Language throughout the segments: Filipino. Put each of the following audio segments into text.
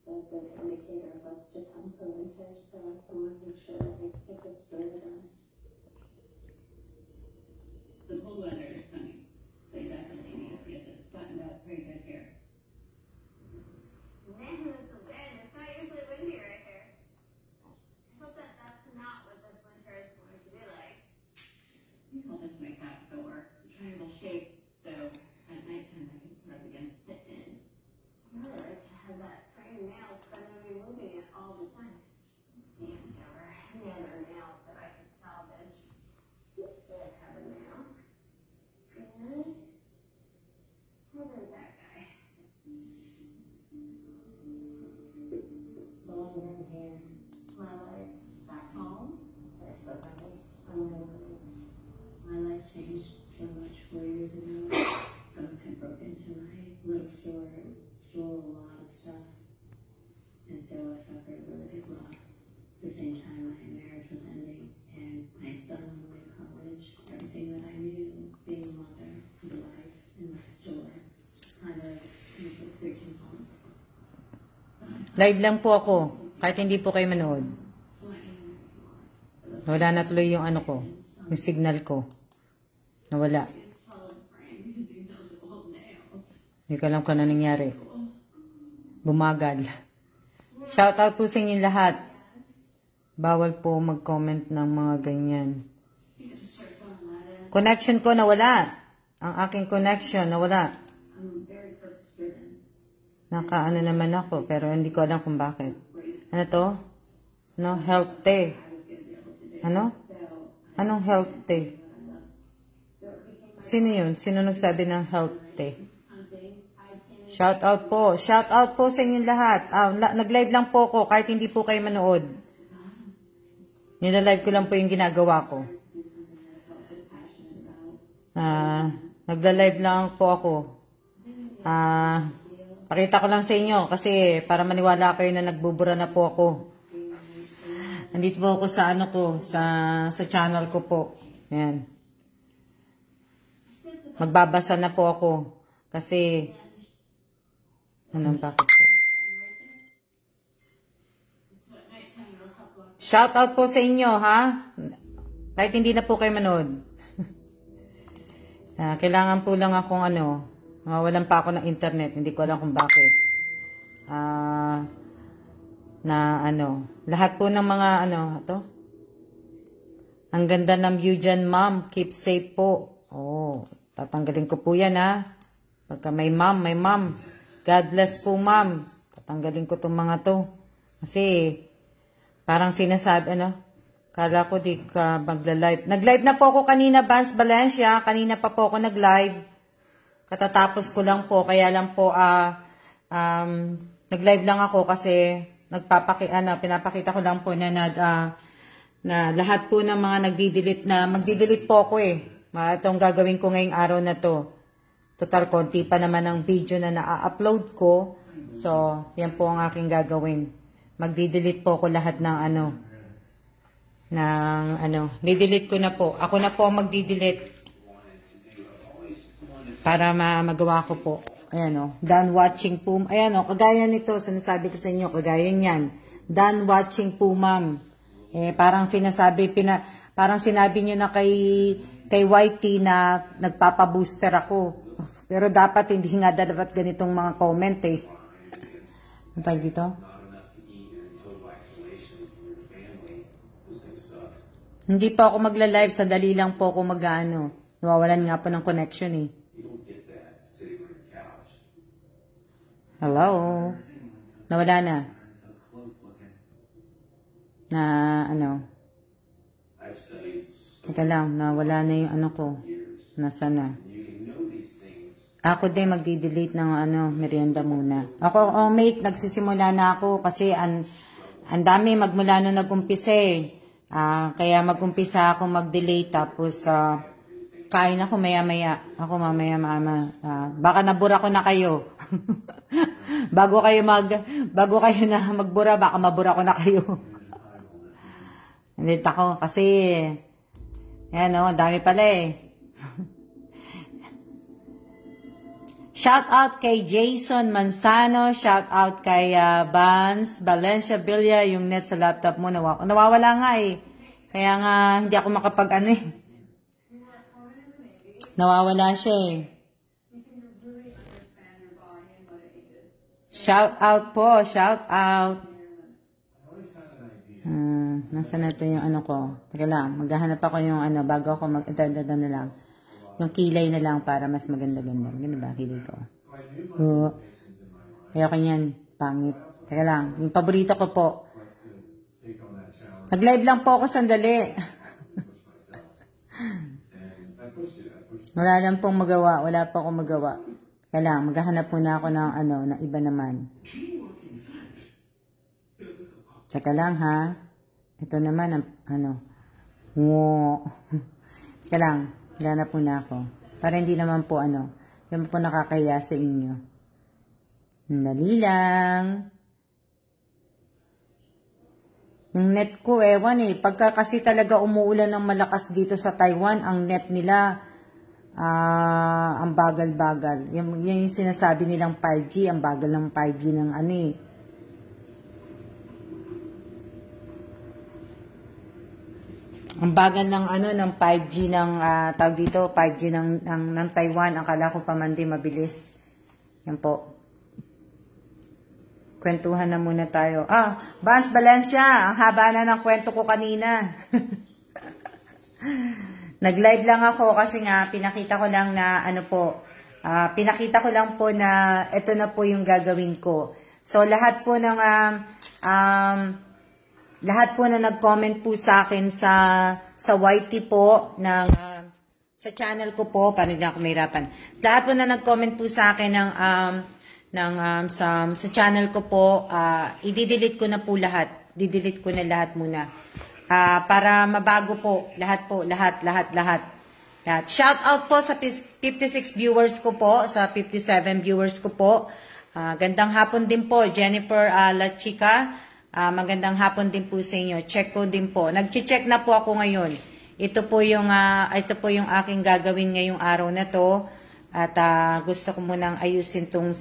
good indicator of what's to come for winter, so I want to make sure that I get this further done. The cold weather is coming, so you definitely need to get this buttoned up pretty good here. Man, it's the wind. It's not usually windy right here. I hope that that's not what this winter is going to be like. I'll just make that door triangle shape, so at nighttime I can rub against the ends. I really like to have that frame nail because I'm going to be moving it all the time. See if there were any other nails that I could salvage. That have a nail. And where is that guy? Long hair. My life back home. I spoke on it. My life changed so much 4 years ago. Someone had broken into my little store and stole a lot of stuff. And so I suffered really big loss. At the same time, my marriage was ending, and my son went to college. Everything that I knew, being a mother, the life in my store, kind of was reaching home. Live lang po ako, kahit hindi po kayo manood. Wala na tuloy yung ano ko, yung signal ko. Nawala. Hindi ko alam kung ano nangyari. Bumagal. Shoutout po sa inyo lahat. Bawal po mag-comment ng mga ganyan. Connection ko nawala. Ang aking connection nawala. Nakaano naman ako, pero hindi ko alam kung bakit. Ano to? No, health day. Ano? Anong health day? Sino yun? Sino nagsabi ng health day? Shout out po. Shout out po sa inyong lahat. Nag-live lang po ako kahit hindi po kayo manood. Nila-live ko lang po yung ginagawa ko. Nagla-live lang po ako. Pakita ko lang sa inyo kasi para maniwala kayo na nagbubura na po ako. Nandito po ako sa ano ko, sa channel ko po. Ayan. Magbabasa na po ako kasi bakit po? Shout out po sa inyo, ha? Kahit hindi na po kayo manood. Kailangan po lang akong mawalan pa ako ng internet. Hindi ko alam kung bakit. Lahat po ng mga ang ganda ng view dyan, ma'am. Keep safe po. Tatanggalin ko po yan, ha? Pagka may ma'am, may ma'am. God bless po, ma'am. Tatanggalin ko itong mga to. Kasi, parang sinasabi, kala ko di ka magla-live. Nag-live na po ako kanina, Vance Valencia. Kanina pa po ako nag-live. Katatapos ko lang po. Kaya lang po, nag-live lang ako kasi pinapakita ko lang po na lahat po ng mga magdi-delete po ako Itong gagawin ko ngayong araw na to. Total, konti pa naman ang video na na-upload ko. So, yan po ang aking gagawin. Magdi-delete po ako lahat ng Di-delete ko na po. Ako na po ang magdi-delete. Para magawa ko po. Ayan done watching po. Ayan kagaya nito. Sinasabi ko sa inyo, kagaya niyan. Done watching po, ma'am. Parang sinabi nyo na kay YT na nagpapabooster ako. Pero dapat hindi nga dapat ganitong mga comment Ano tayo dito? Hindi pa ako magla-live. Sandali lang po ako nawawalan nga po ng connection Hello? Nawala na. Teka lang, nawala na yung ko. Nasa na? Ako din magdi-delete ng merienda muna. Ako, mate, nagsisimula na ako kasi ang dami magmula nung nag-umpisa kaya mag-umpisa ako mag-delete tapos kain ako maya-maya. Ako mamaya-mama. Baka nabura ko na kayo. bago kayo na magbura, baka mabura ko na kayo. Delete ako kasi dami pala Shout out kay Jason Manzano, shout out kay Vance Valencia Villa, yung net sa laptop mo nawawala nga eh. Kaya nga hindi ako makapag ano eh. Nawawala siya eh. Shout out po, shout out. Nasaan na ito yung ano ko? Teka lang, maghahanap ako yung ano, bago ako mag-attend na lang. Yung kilay na lang para mas maganda-ganda. Ganda ba kilay ko? Kaya kanyan, pangit. Teka lang, yung paborito ko po. Nag-live lang po ako sandali. Wala lang pong magawa. Wala pa akong magawa. Teka lang, maghahanap muna ako ng ano, na iba naman. Teka lang ha. Ito naman ang ano. Wow. Teka lang. Ganap po na ako. Para hindi naman po ano. Hindi naman po nakakaya sa inyo. Dali lang. Yung net ko, ewan eh. Pagka kasi talaga umuulan ng malakas dito sa Taiwan, ang net nila, ang bagal-bagal. Yan yung sinasabi nilang 5G. Ang bagal ng 5G ng ano eh. Ang bagal ng ano ng 5G ng tawag dito, 5G ng Taiwan. Akala ko pa man din mabilis. Yan po. Kwentuhan na muna tayo. Vance Valencia, ang haba na ng kwento ko kanina. Nag-live lang ako kasi nga pinakita ko lang na ano po, pinakita ko lang po na ito na po yung gagawin ko. So lahat po ng lahat po na nag-comment po sa akin sa YT po ng sa channel ko po, paano din ako mahirapan. Lahat po na nag-comment po sa akin sa channel ko po, i-delete ko na po lahat. Di-delete ko na lahat muna. Para mabago po lahat po, lahat. Shout out po sa 56 viewers ko po, sa 57 viewers ko po. Gandang hapon din po, Jennifer La Chica. Magandang hapon din po sa inyo. Check ko din po. Nag-check na po ako ngayon. Ito po yung aking gagawin ngayong araw na to. At gusto ko munang ayusin tong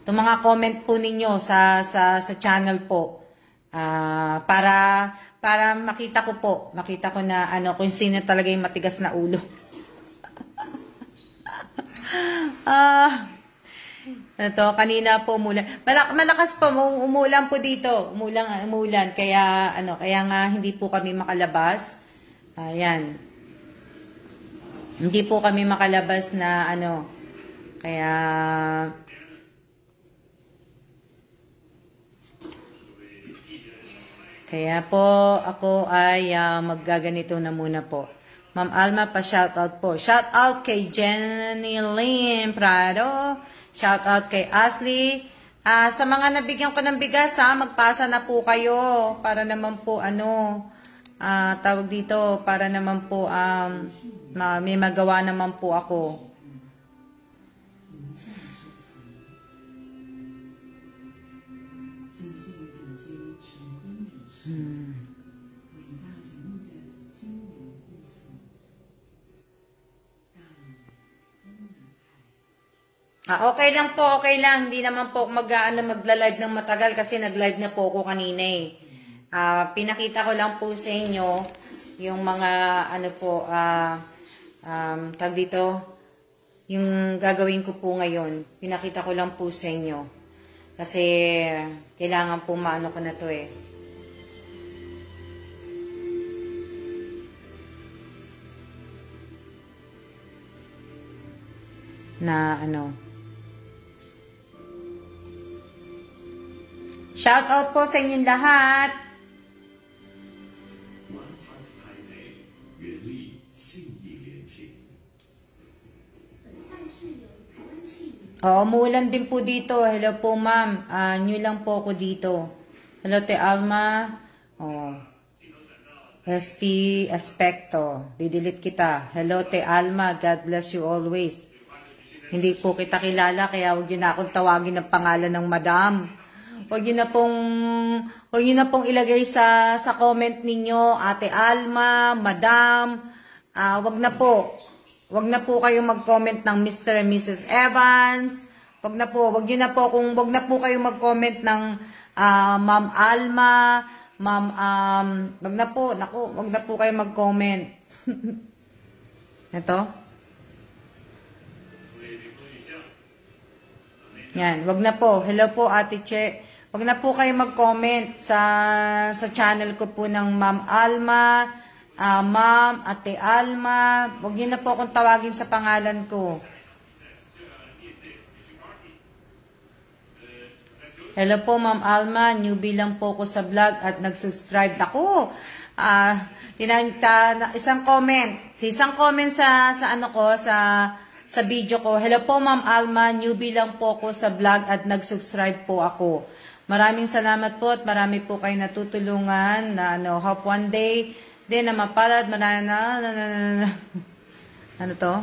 mga comment po ninyo sa channel po. Para makita ko na ano kung sino talaga yung matigas na ulo. Ito, kanina po umulan. Malakas po, umulan po dito. Umulan. Kaya nga hindi po kami makalabas. Ayan. Hindi po kami makalabas na ano. Kaya po ako ay maggaganito na muna po. Ma'am Alma, pa-shoutout po. Shoutout kay Jenny Lynn Prado. Shoutout kay Ashley. Sa mga nabigyan ko ng bigas, magpasa na po kayo. Para naman po, tawag dito, para naman po, may magawa naman po ako. Okay lang po, okay lang. Hindi naman po magla-live ng matagal kasi nag-live na po ako kanina eh. Pinakita ko lang po sa inyo yung mga tag dito, yung gagawin ko po ngayon. Pinakita ko lang po sa inyo. Kasi kailangan po maano ko na to eh. Na shout out po sa inyong lahat. Umuulan din po dito. Hello po ma'am. New lang po ako dito. Hello te Alma. SP Aspecto. Didelete kita. Hello te Alma. God bless you always. Hindi po kita kilala kaya huwag yun na akong tawagin ng pangalan ng madam. Huwag yun na pong ilagay sa comment ninyo, Ate Alma, Madam. Huwag na po. wag na po kayong mag-comment ng Mr. and Mrs. Evans. Wag na po kayong mag-comment ng Ma'am Alma, wag na po, wag na po kayong mag-comment. Ito. Yan, wag na po. Hello po, Ate Che. Wag na po kayo mag-comment sa channel ko po ng Ma'am Alma, Ma'am, Ate Alma. Wag niyo na po akong tawagin sa pangalan ko. Hello po, Ma'am Alma. Newbie lang po ko sa vlog at nag-subscribe. Ako, isang comment. Isang comment sa ano ko, sa video ko. Hello po, Ma'am Alma. Newbie lang po ko sa vlog at nag-subscribe po ako. Maraming salamat po at marami po kayo natutulungan na hope one day din na mapalad. Ano to?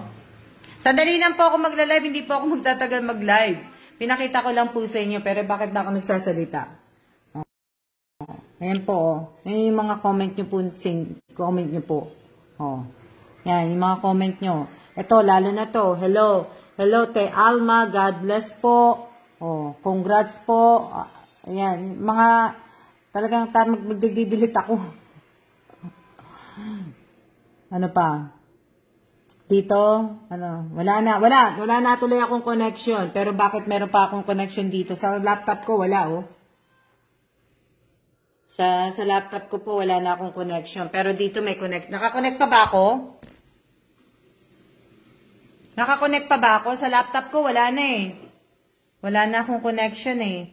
Sandali lang po ako magla-live, hindi po ako magtatagal mag-live. Pinakita ko lang po sa inyo, pero bakit na ako nagsasalita? Ayan po, oh. Ayan yung mga comment nyo po, comment nyo po. Oh. Yan, yung mga comment nyo. Ito, lalo na to. Hello, Te Alma, God bless po. Oh, congrats po. Ayan, mga talagang magdidilit ako. Ano pa? Dito, wala na tuloy akong connection. Pero bakit meron pa akong connection dito? Sa laptop ko, wala, oh. Sa laptop ko po, wala na akong connection. Pero dito may connect. Nakakonect pa ba ako? Nakakonect pa ba ako? Sa laptop ko, wala na eh. Wala na akong connection eh.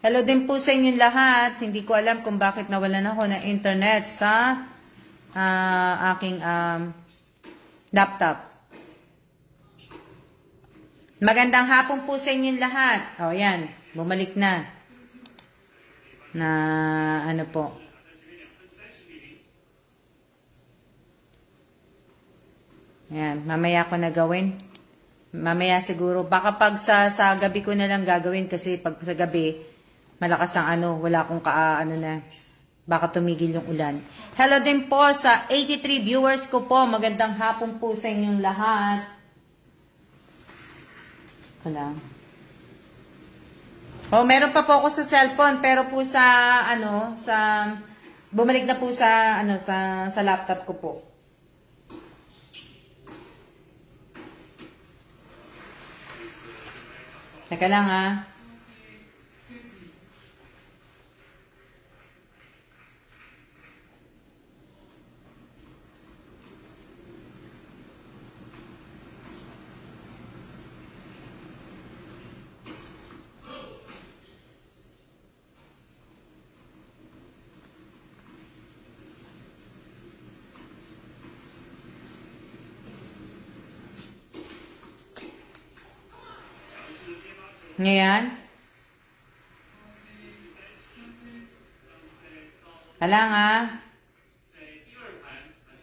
Hello din po sa inyong lahat. Hindi ko alam kung bakit nawalan ako ng internet sa aking laptop. Magandang hapon po sa inyong lahat. O, yan. Bumalik na. Ano po. Yan. Mamaya ko na gawin. Mamaya siguro. Baka pag sa gabi ko na lang gagawin kasi pag sa gabi, malakas ang wala akong baka tumigil yung ulan. Hello din po sa 83 viewers ko po. Magandang hapon po sa inyong lahat. Wala. Oh, meron pa po ako sa cellphone pero po bumalik na po sa laptop ko po. Teka lang ha. Ngayon? Wala nga.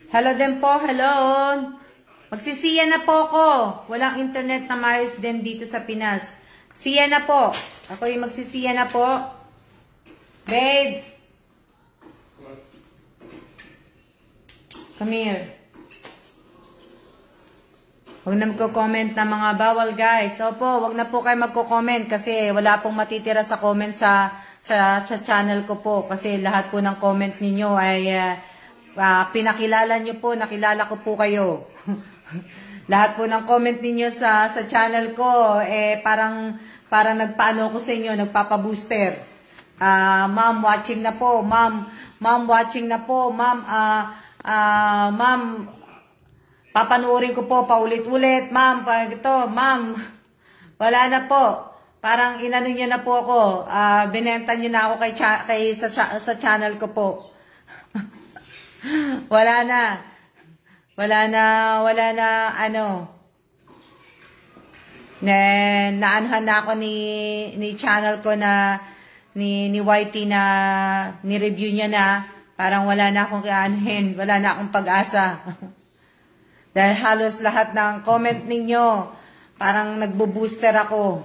Hello din po, hello. Magsisiya na po ako. Walang internet na maayos din dito sa Pinas. Siya na po. Ako yung magsisiya na po. Babe. Come here. Huwag na magko-comment na mga bawal, guys. Opo, huwag na po kayo magko-comment kasi wala pong matitira sa comment sa channel ko po. Kasi lahat po ng comment ninyo ay pinakilala nyo po, nakilala ko po kayo. Lahat po ng comment ninyo sa channel ko, parang nagpaano ko sa inyo, nagpapa-booster. Ma'am, watching na po. Ma'am, watching na po. Ma'am, papanuorin ko po paulit-ulit. Ma'am, ma'am, wala na po. Parang inano niyo na po ako. Binenta niyo na ako sa channel ko po. Wala na naanhan na ako ni channel ko na ni YT na ni-review niya na. Parang wala na akong kaanuhin. Wala na akong pag-asa. Dahil halos lahat ng comment ninyo, parang nagbo-booster ako.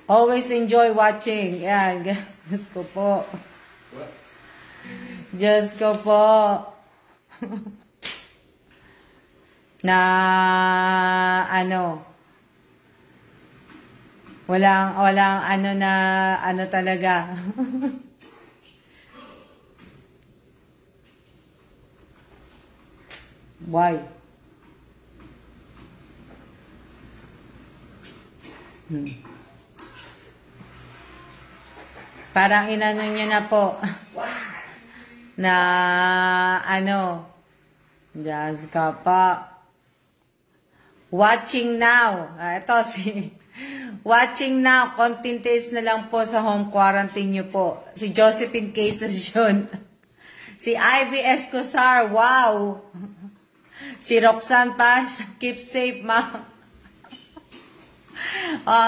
Always enjoy watching. Yan, Diyos ko po. Diyos ko po. Na ano, walang ano na ano talaga. Why? Parang inano niya na po na ano, just ka pa. Watching now. Ito si watching now. Konting days na lang po sa home quarantine niyo po. Si Josephine Casacion. Si Ivy Escosar. Wow. Si Roxanne pa. Keep safe, ma.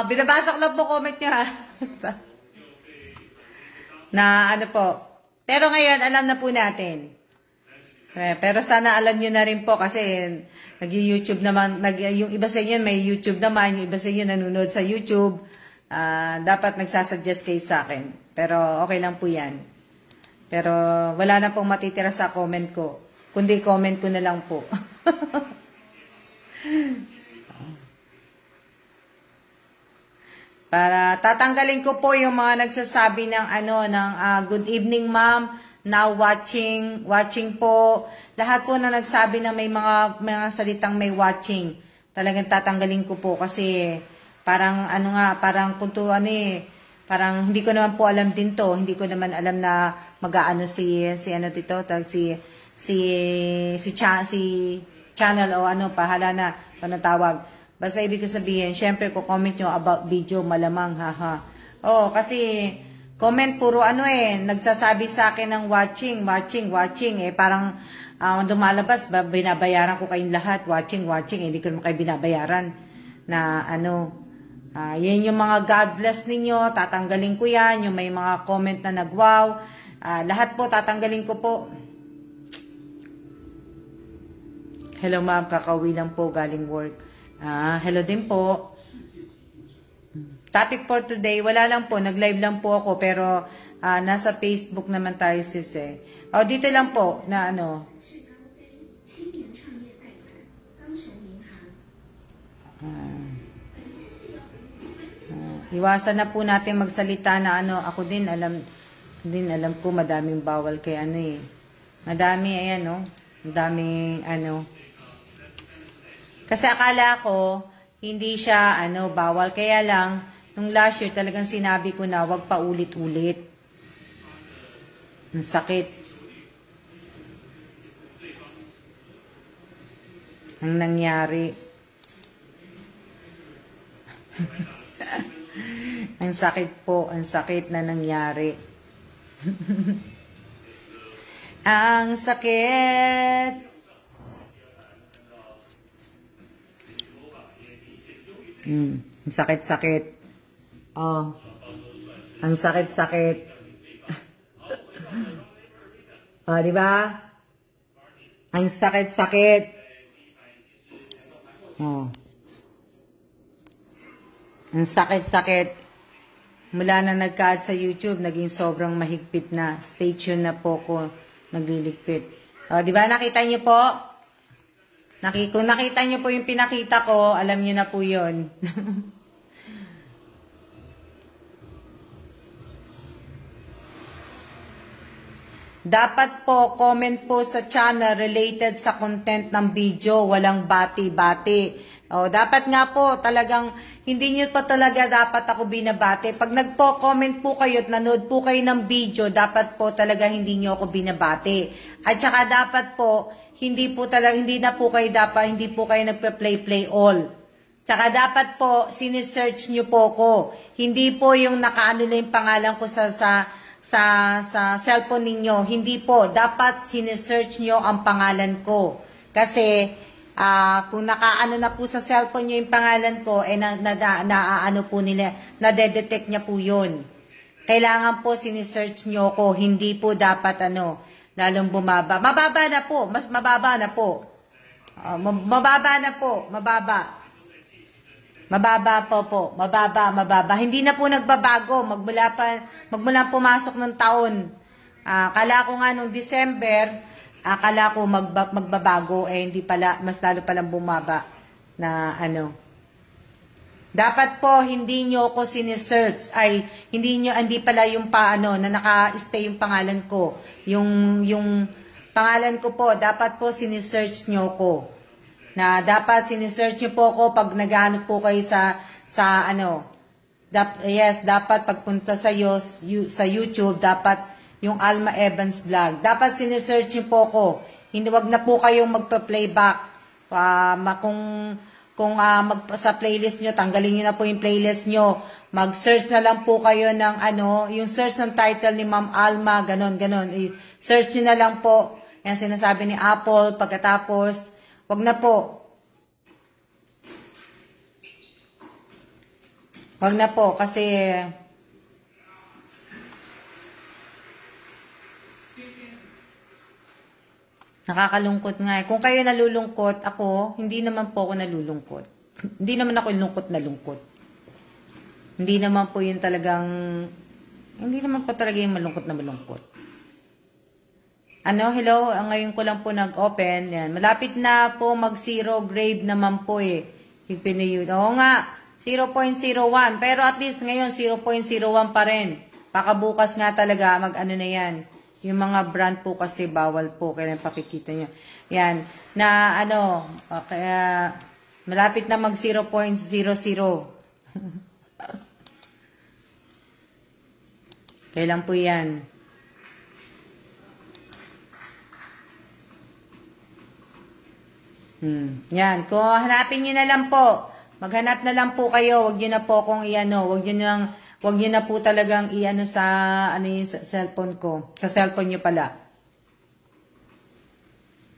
Binabasa ko lang po comment niyo, ha. Na ano po. Pero ngayon, alam na po natin. Pero sana alam nyo na rin po kasi nag-YouTube naman, yung iba sa inyo may YouTube naman, yung iba sa inyo nanonood sa YouTube. Dapat nagsasuggest kayo sa akin. Pero okay lang po yan. Pero wala na pong matitira sa comment ko. Kundi comment ko na lang po. Para tatanggalin ko po yung mga nagsasabi ng ano ng good evening ma'am, now watching po. Lahat po na nagsabi na may mga salitang may watching. Talagang tatanggalin ko po kasi parang ano nga, parang kunto ano parang hindi ko naman po alam din to. Hindi ko naman alam na mag-aano si ano dito, si channel o ano pahala na panatawag. Basta ibig sabihin, syempre ko comment nyo about video, malamang, haha. Kasi comment puro ano nagsasabi sa akin ng watching. Parang lumalabas, binabayaran ko kayong lahat, watching, hindi ko naman kayo binabayaran. Na ano, yan yung mga God bless ninyo, tatanggalin ko yan, yung may mga comment na nagwaw, lahat po, tatanggalin ko po. Hello ma'am, kakauwi lang po, galing work. Hello din po. Topic for today, wala lang po, nag-live lang po ako, pero nasa Facebook naman tayo sis dito lang po, na ano. Iwasan na po natin magsalita na ano, ako din alam ko madaming bawal kay ano Madami, ayan madaming ano. Kasi akala ko, hindi siya, bawal. Kaya lang, nung last year, talagang sinabi ko na, wag pa ulit-ulit. Ang sakit. Ang nangyari. Ang sakit po, ang sakit na nangyari. Ang sakit. Ang sakit-sakit. Ang sakit-sakit. Di ba? Ang sakit-sakit. Ang sakit-sakit. Mula na nagka-add sa YouTube, naging sobrang mahigpit na. Stay tuned na po ko nagliligpit. Di ba? Nakita niyo po? Kung nakita niyo po yung pinakita ko, alam niyo na po yun. Dapat po, comment po sa channel related sa content ng video, walang bati-bati. Dapat nga po, talagang, hindi niyo pa talaga dapat ako binabati. Pag nagpo-comment po kayo at nanood po kayo ng video, dapat po talaga hindi niyo ako binabati. At saka dapat po, hindi na po kayo nagpe-play all. Tsaka dapat po, sinesearch nyo po ko. Hindi po yung nakaano na yung pangalan ko sa cellphone ninyo. Hindi po. Dapat sinesearch nyo ang pangalan ko. Kasi, kung nakaano na po sa cellphone nyo yung pangalan ko, po nila, nadedetect niya po yun. Kailangan po sinesearch nyo ko. Hindi po dapat lalong bumaba. Mababa na po. Mas mababa na po. Mababa na po. Mababa. Mababa po. Mababa. Hindi na po nagbabago. Magmula pumasok ng taon. Kala ko nga nung December, akala ko magbabago, eh hindi pala, mas lalo palang bumaba na ano. Dapat po, hindi nyo ko sinesearch, ay, hindi pala yung paano, na naka-stay yung pangalan ko. Yung pangalan ko po, dapat po sinesearch nyo ko. Na dapat sinesearch nyo po ko pag naghahanap po kayo sa ano. Yes, dapat pagpunta sa YouTube, dapat yung Alma Evans Vlog. Dapat sinesearch nyo po ko. Hindi, wag na po kayong magpa-playback. Kung sa playlist nyo, tanggalin nyo na po yung playlist nyo. Mag-search na lang po kayo ng ano, yung search ng title ni Ma'am Alma, ganon. Search nyo na lang po. Yan sinasabi ni Apple, pagkatapos, wag na po. Wag na po, kasi nakakalungkot nga eh. Kung kayo nalulungkot, ako, hindi naman po ako nalulungkot. Hindi naman ako lungkot na lungkot. Hindi naman po yun talagang, hindi naman po talaga yung malungkot na malungkot. Ano, hello, ngayon ko lang po nag-open. Yan. Malapit na po mag-zero grade naman po eh. Oo nga, 0.01. Pero at least ngayon, 0.01 pa rin. Pakabukas nga talaga, mag-ano na yan. Yung mga brand po kasi bawal po, kaya pakikita nyo. Yan, na ano, kaya malapit na mag 0.00. Kailan po yan? Yan, kung hanapin nyo na lang po, maghanap na lang po kayo, wag nyo na po kung iano, wag nyo na po talagang iano sa, ano yung sa cellphone ko. Sa cellphone nyo pala.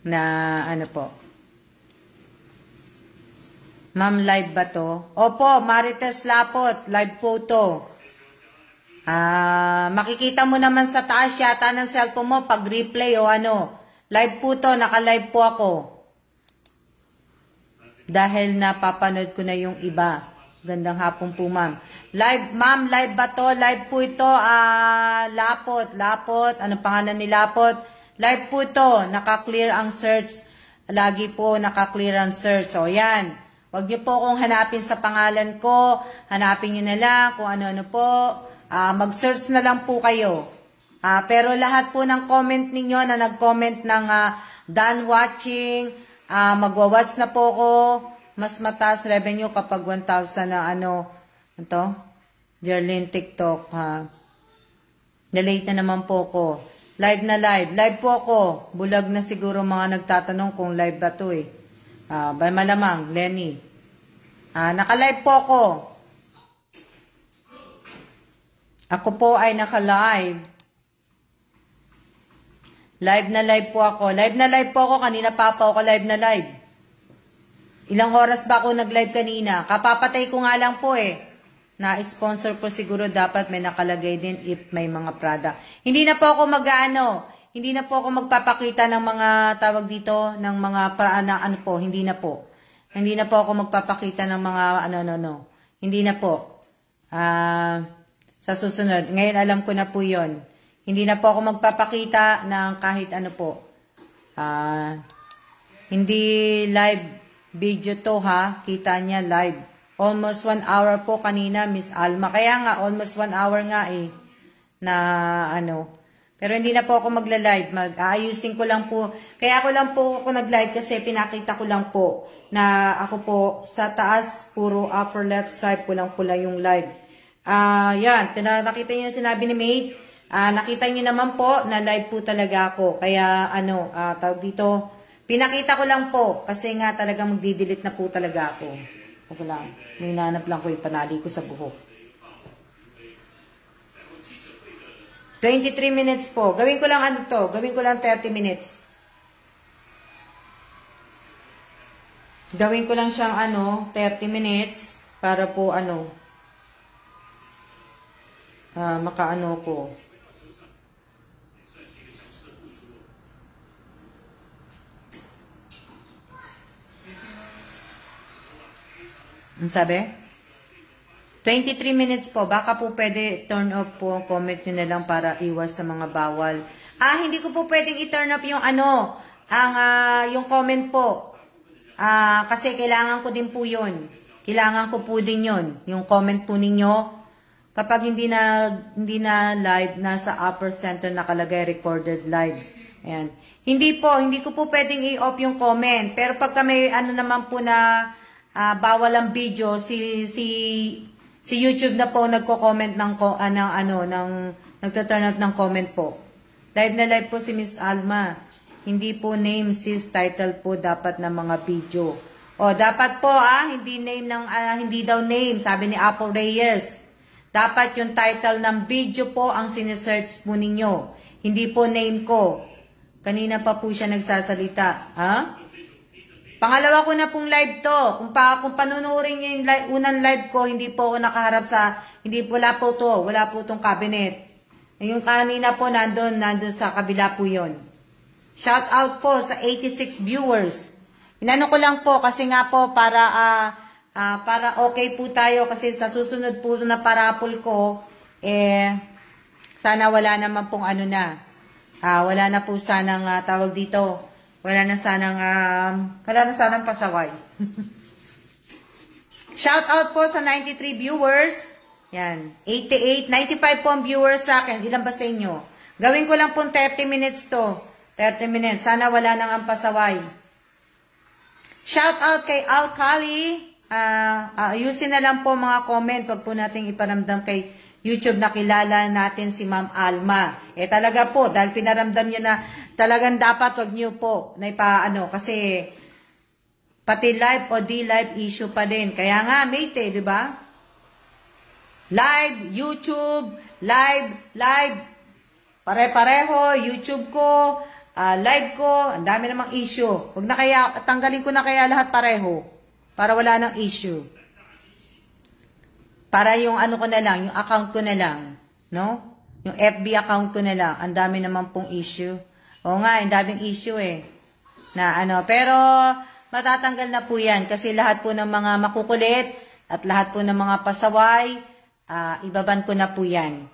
Na, ano po. Ma'am, live ba to? Opo, Marites Lapot, live po to. Makikita mo naman sa taas yata ng cellphone mo, pag replay o ano. Live po to, naka-live po ako. Dahil napapanood ko na yung iba. Gandang hapon po, ma'am. Live, ma'am, live ba to? Live po ito, Lapot. Anong pangalan ni Lapot? Live po ito, naka-clear ang search. Lagi po naka-clear ang search. So, yan. Huwag niyo po kung hanapin sa pangalan ko. Hanapin niyo na lang kung ano-ano po. Mag-search na lang po kayo. Pero lahat po ng comment ninyo na nag-comment ng done watching, magwa-watch na po ko. Mas mataas revenue kapag 1,000 na ano. Ito? Jerlyn TikTok. Na-late na naman po ko. Live na live. Live po ako. Bulag na siguro mga nagtatanong kung live ba to eh. Malamang, Lenny. Naka-live po ako. Ako po ay naka-live. Live na live po ako. Live na live po ako. Kanina pa ako live na live. Ilang oras ba ako nag-live kanina? Kapapatay ko nga lang po eh. Na-sponsor po siguro dapat may nakalagay din if may mga product. Hindi na po ako hindi na po ako magpapakita ng mga tawag dito, ng mga ano po, hindi na po. Hindi na po ako magpapakita ng mga ano. Hindi na po. Sa susunod, ngayon alam ko na po yon. Hindi na po ako magpapakita ng kahit ano po. Hindi live video to ha, kita niya live. Almost 1 hour po kanina, Miss Alma. Kaya nga, almost 1 hour nga eh. Na ano. Pero hindi na po ako magla-live. Aayusin ko lang po. Kaya ako lang po ako nag-live kasi pinakita ko lang po na ako po sa taas, puro upper left side, pulang-pula yung live. Yan, nakita niyo yung sinabi ni Mate. Nakita niyo naman po na live po talaga ako. Kaya ano, tawag dito, pinakita ko lang po kasi nga talaga magdi-delete na po talaga ako. Ako lang. May nanap lang ko yung panali ko sa buhok. 23 minutes po. Gawin ko lang ano to. Gawin ko lang 30 minutes. Gawin ko lang siyang ano, 30 minutes para po ano, makaano ko. Ang sabi? 23 minutes po. Baka po pwede turn off po ang comment nyo na lang para iwas sa mga bawal. Hindi ko po pwedeng i-turn off yung yung comment po. Kasi kailangan ko din po yun. Kailangan ko po din yun. Yung comment po ninyo. Kapag hindi na live, nasa upper center nakalagay recorded live. Ayan. Hindi ko po pwedeng i-off yung comment. Pero pagka may naman po na bawal ang video, si YouTube na po nagko-comment ng nagto-turn off ng comment po. Live na live po si Miss Alma. Hindi po name sis, title po dapat ng mga video. Dapat po hindi daw name, sabi ni Apple Reyes. Dapat yung title ng video po ang sinesearch po ninyo. Hindi po name ko. Kanina pa po siya nagsasalita. Pangalawa ko na pong live to. Kung panunurin niyo yung unang live ko, hindi po ako nakaharap wala po tong cabinet. Yung kanina po nandun sa kabila po yon. Shout out po sa 86 viewers. Inano ko lang po kasi nga po para okay po tayo kasi sa susunod po na parapol ko, sana wala naman pong wala na po sanang tawag dito. Wala na sanang pasaway. Shout out po sa 93 viewers. Yan. 88, 95 po ang viewers sa akin. Ilan ba sa inyo? Gawin ko lang po 30 minutes to. 30 minutes. Sana wala nang ang pasaway. Shout out kay Alcali. Ayusin na lang po mga comment. Wag po nating iparamdam kay YouTube na kilala natin si Ma'am Alma. Talaga po, dahil pinaramdam niya na talagang dapat wag niyo po na kasi pati live o di live issue pa din. Kaya nga, mate, di ba? Live, YouTube, live, pare-pareho, YouTube ko, live ko, ang dami namang issue. Wag na kaya, tanggalin ko na kaya lahat pareho para wala nang issue. Para yung ko na lang, yung account ko na lang, no? Yung FB account ko na lang, ang dami naman pong issue. Oo nga, ang daming issue pero matatanggal na po yan kasi lahat po ng mga makukulit at lahat po ng mga pasaway, ibaban ko na po yan.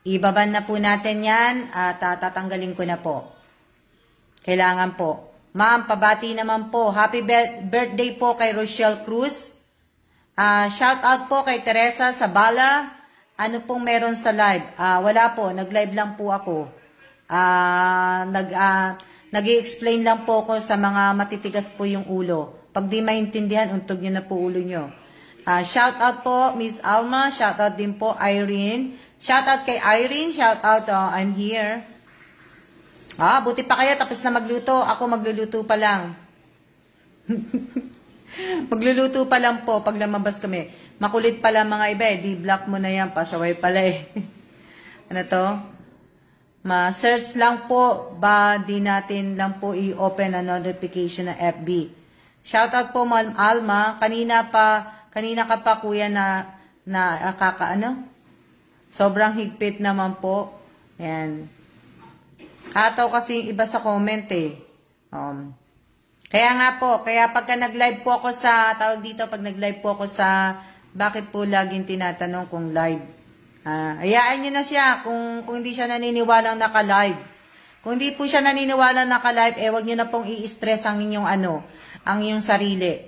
Ibaban na po natin yan at tatanggalin ko na po. Kailangan po. Ma'am, pabati naman po. Happy birthday po kay Rochelle Cruz. Shout out po kay Teresa Sabala. Ano pong meron sa live? Wala po, nag-live lang po ako. Nag-i-explain lang po ako sa mga matitigas po yung ulo. Pag di maintindihan, untog nyo na po ulo nyo. Shout out po Miss Alma, shout out din po Irene. Shout out kay Irene, shout out I'm here. Buti pa kayo tapos na magluto. Ako magluluto pa lang. Magluluto pa lang po pag lumabas kami. Makulit pala mga iba di-block mo na yan. Pasaway pala Ano to? Ma-search lang po. Di natin lang po i-open ang notification ng FB. Shoutout po Ma'am Alma. Kanina ka pa kuya na sobrang higpit naman po. Ayan. Hataw kasi iba sa comment Kaya nga po, pagka nag-live po ako bakit po laging tinatanong kung live? Hayaan nyo na siya kung hindi siya naniniwalang naka-live. Kung hindi po siya naniniwalang naka-live, wag nyo na pong i-stress ang inyong ang inyong sarili.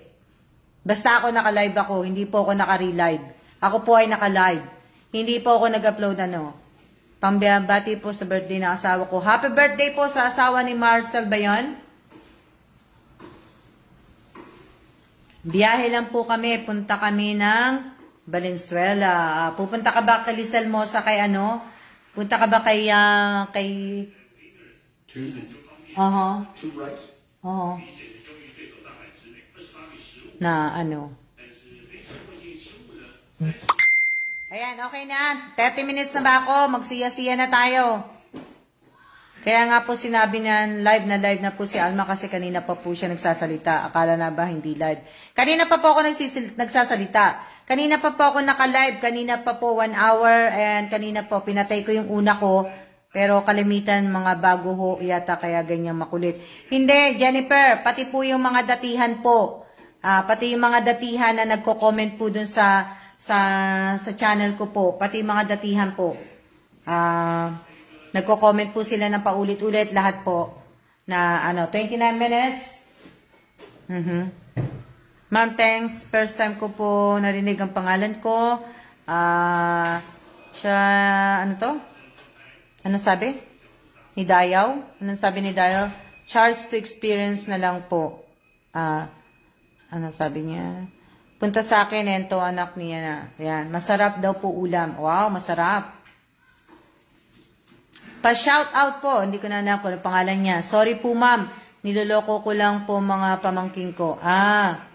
Basta ako naka-live ako, hindi po ako naka-relive. Ako po ay naka-live. Hindi po ako nag-upload Pambati po sa birthday ng asawa ko. Happy birthday po sa asawa ni Marcel ba yun? Biyahe lang po kami. Punta kami ng Valenzuela. Pupunta ka ba kay Lisel Mosa kay Punta ka ba kay Two rice. Na Ayan, okay na. 30 minutes na ba ako? Magsiya-siya na tayo. Kaya nga po sinabi live na po si Alma kasi kanina pa po siya nagsasalita. Akala na ba hindi live? Kanina pa po ako nagsasalita. Kanina pa po ako naka-live. Kanina pa po 1 hour and kanina po pinatay ko yung una ko. Pero kalimitan mga bago ho yata kaya ganyan makulit. Hindi, Jennifer, pati po yung mga datihan po. Pati yung mga datihan na nagko-comment po dun sa sa channel ko po, pati mga datihan po. Nagko-comment po sila ng paulit-ulit lahat po na 29 minutes. Ma'am, thanks. First time ko po narinig ang pangalan ko. Ano to? Ano sabi? Ni Dayaw? Anong sabi ni Dayaw? Charge to experience na lang po. Ano sabi niya? Punta sa akin, ento anak niya na. Yan. Masarap daw po ulam. Wow, masarap. Pa-shout out po. Hindi ko na alam kung ano pangalan niya. Sorry po, ma'am. Niloloko ko lang po mga pamangking ko.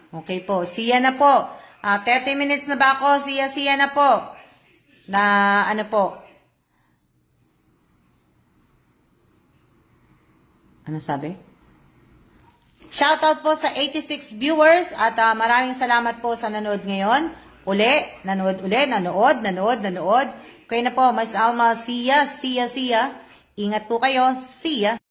Okay po. Siya na po. 30 minutes na ba ako? Siya na po. Na ano po? Ano sabi? Shoutout po sa 86 viewers at maraming salamat po sa nanood ngayon. Nanood. Kayo na po, mas alma, siya. Ingat po kayo. See ya.